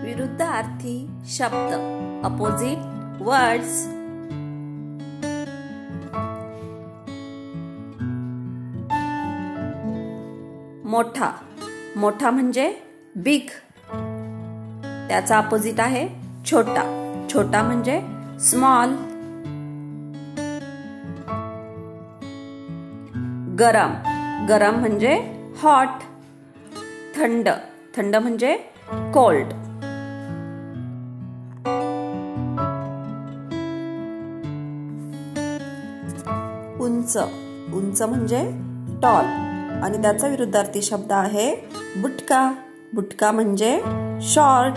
विरुद्धार्थी शब्द opposite words. मोठा, मोठा म्हणजे बिग, त्याचा अपोजिट आहे छोटा, छोटा म्हणजे स्मॉल। गरम, गरम म्हणजे हॉट, थंड, थंड म्हणजे कोल्ड। उंच, उंच म्हणजे टॉल आणि त्याचा विरुद्धार्थी शब्द आहे बुटका, बुटका म्हणजे शॉर्ट।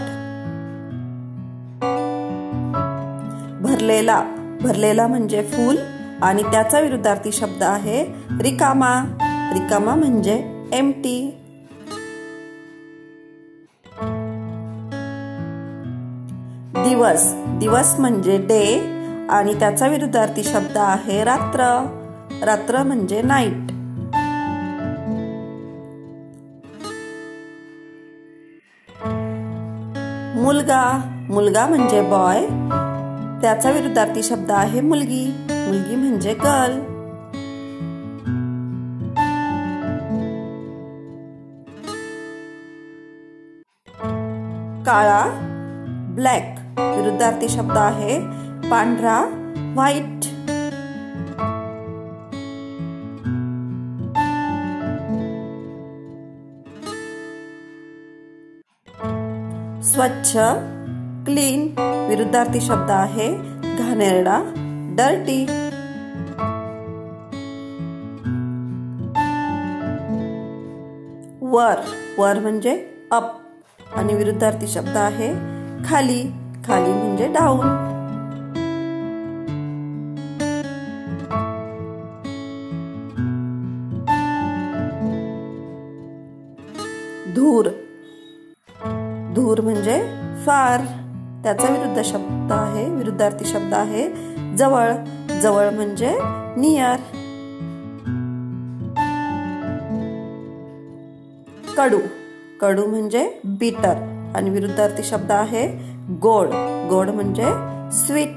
भरलेला, भरलेला म्हणजे फुल आणि त्याचा विरुद्धार्थी शब्द आहे रिकामा, रिकामा म्हणजे एम्प्टी। दिवस, दिवस म्हणजे डे आणि त्याचा विरुद्धार्थी शब्द आहे रात्र, रात्र म्हणजे नाईट। मुलगा, मुलगा म्हणजे बॉय, त्याचा विरुद्धार्थी शब्द आहे मुलगी, मुलगी म्हणजे गर्ल। काळा ब्लॅक, विरुद्धार्थी शब्द आहे पांढरा व्हाईट। स्वच्छ क्लीन, विरुद्धार्थी शब्द आहे घाणेरडा डर्टी। वर, वर म्हणजे अप आणि विरुद्धार्थी शब्द आहे खाली, खाली म्हणजे डाऊन। धूर, धूर म्हणजे फार, त्याचा विरुद्धार्थी शब्द आहे जवळ, जवळ म्हणजे नियर। कडू, कडू म्हणजे बिटर आणि विरुद्धार्थी शब्द आहे गोड, गोड म्हणजे स्वीट।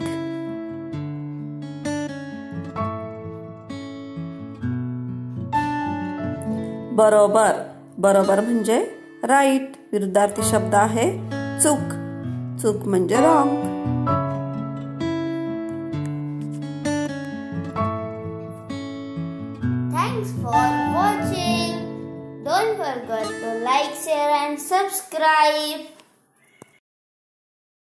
बरोबर, बरोबर म्हणजे राईट, विरुद्धार्थी शब्द आहे चूक, चूक म्हणजे wrong. Thanks for watching. Don't forget to like, share and subscribe.